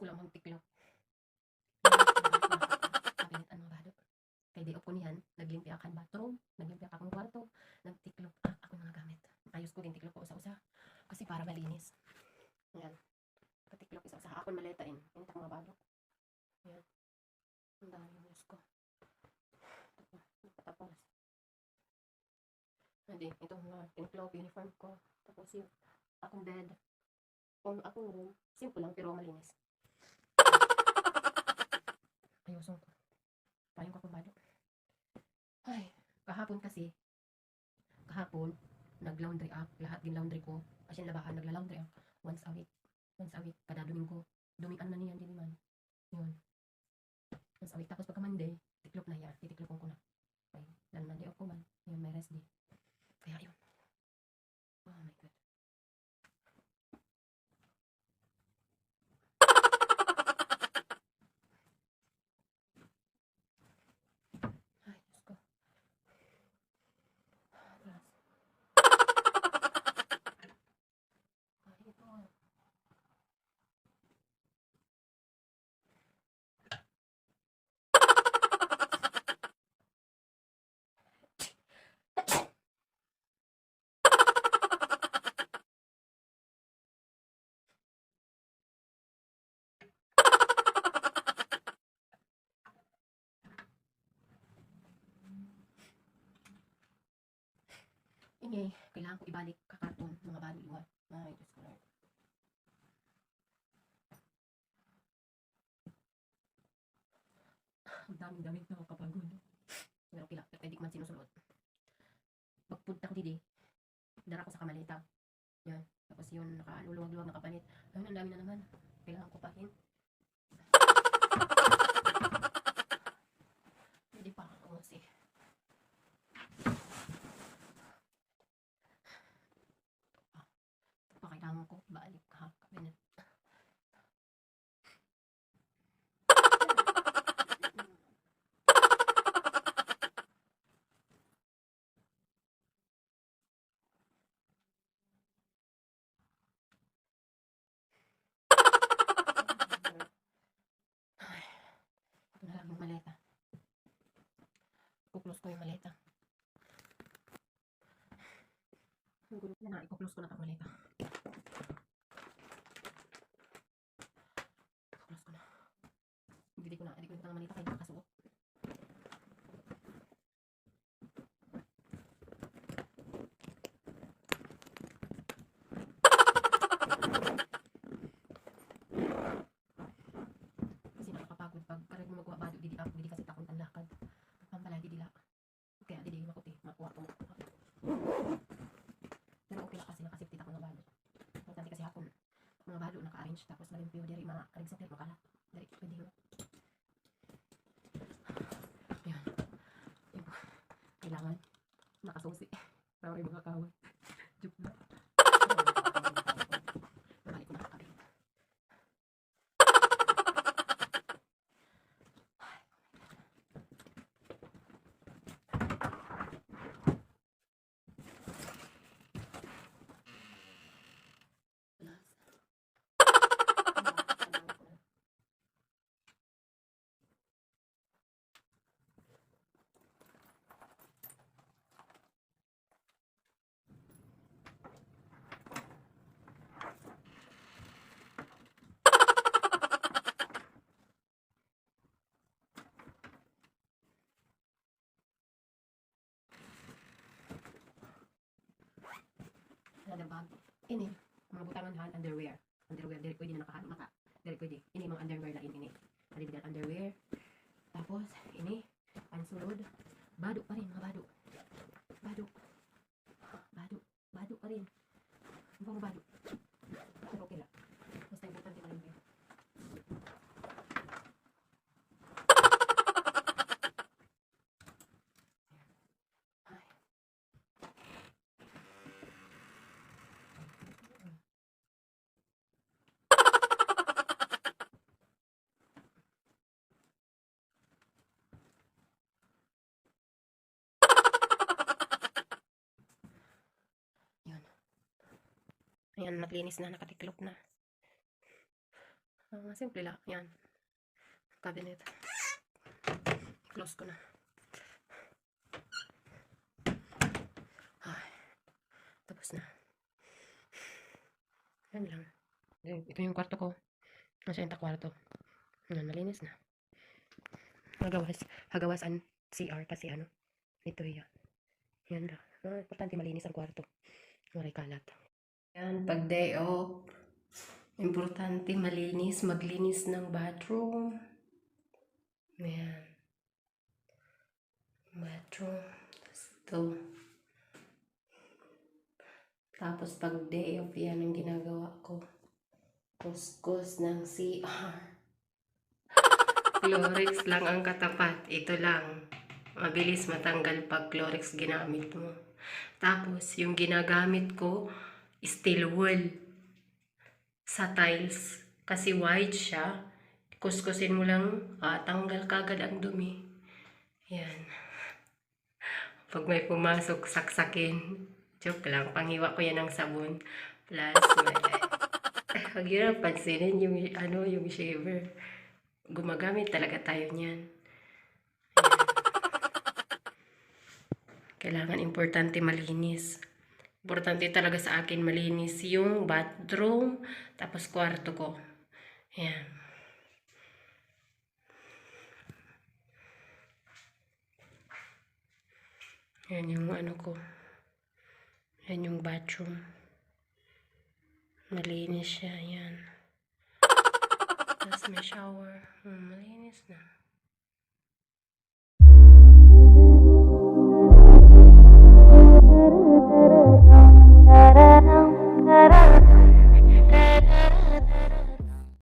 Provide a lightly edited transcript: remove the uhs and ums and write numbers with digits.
ko lang magtiklop. Kabinet ang mga badok. Kay di ko niyan, naglimpya akan bathroom, naglimpya akong kwarto, nagtiklop ako mga gamit. Ayos ko din tiklop ko usa-usa kasi para malinis. Yan. Patiklop isa-usa. Ako maletain. Yan mga badok. Yan. Ang dami yung ko. Tapos. Hindi, ito mga tiklop, uniform ko. Tapos yung akong bed. Kung akong room, simple lang pero malinis. Ayusin ko. Payong ko kung badok. Ay, kahapon, nag-laundry up. Lahat din laundry ko. As in, labahan, nagla-laundry up. Once a week, kada Domingo. Dumian na niyan din man. Yun. Once a week. Tapos pagka Monday, tiklop na yan. Titiklopon ko na. Okay. Dahil Monday ako man. Yun, may rest day. Kaya yun. Oh my God. Ay, Diyos ko. Plus. Ay, ito. Ingay, kailangan ko ibalik kakarton mga bali iwan. Ay, Diyos ko Lord. Ang daming nakakapagod. Pero okay lang, pwede ko man sinusunod. Pagpunta ko didi, dara ko sa kamalita. Yan. Tapos yun, nakaluluwag-luwag na kapalit. Ayun, ang dami na naman. Kailangan ko pahin. Hindi pa ako kasi. Kailangan ko balik ha. Kabinet. Ito na lang yung maleta. Kuklose ko yung maleta. Ikuklose ko na itong maleta. Kuklose ko na. Hindi ko na itong maleta kaya nakasuot. Kasi nakakapagod pag karag mo magawa bado didi ako, didi kasi takon ang lakad. Pampala didi la. Kaya didi makuti, makuha ko. Pero okay lang kasi nakasiptit ako ng bado. Importante kasi hapon mga bado naka-arrange tapos malimpyo diri mga karig-sakit makala. Dari pwede mo. Yan. Yan po. Kailangan nakasusi. Para may mga kaway. Joke na. Nabalik ko na kakabit. Another bag. Ini, mga butangan han, underwear. Underwear, dili pwede na nakahan, dili pwede. Ini mga underwear lain ini. Dili bigan underwear. Tapos, ini, pansulod. Bado pa rin, mga bado. Bado. Bado pa rin. Mga bado. Pero okay lang. Basta importante malimpyo. Ayan, naglinis na, nakatiklop na. Simple lang. Yan. Cabinet. Close ko na. Ay. Tapos na. Yan lang. Ito yung kwarto ko. Nasa yung kwarto. Yan, malinis na. Hagawasan CR kasi ano. Ito yan. Yan lang. Importante malinis ang kwarto. Maray kalat. Yan, pag day off. Importante malinis. Maglinis ng bathroom. Yan. Bathroom. Tapos pag day off, yan ang ginagawa ko. Kuskus ng CR. Clorix lang ang katapat. Ito lang. Mabilis matanggal pag Clorix ginamit mo. Tapos, yung ginagamit ko, steel wool sa tiles. Kasi white siya. Kuskusin mo lang, tanggal kagad ang dumi. Yan. Pag may pumasok, saksakin. Joke lang, panghiwa ko yan ng sabon. Plus, huwag yun ang pansinin yung, yung shaver. Gumagamit talaga tayo niyan. Kailangan importante malinis. Importante talaga sa akin malinis yung bathroom, tapos kwarto ko. Ayan. Yan yung ko. Yan yung bathroom. Malinis siya. Yan. Tapos may shower. Malinis na.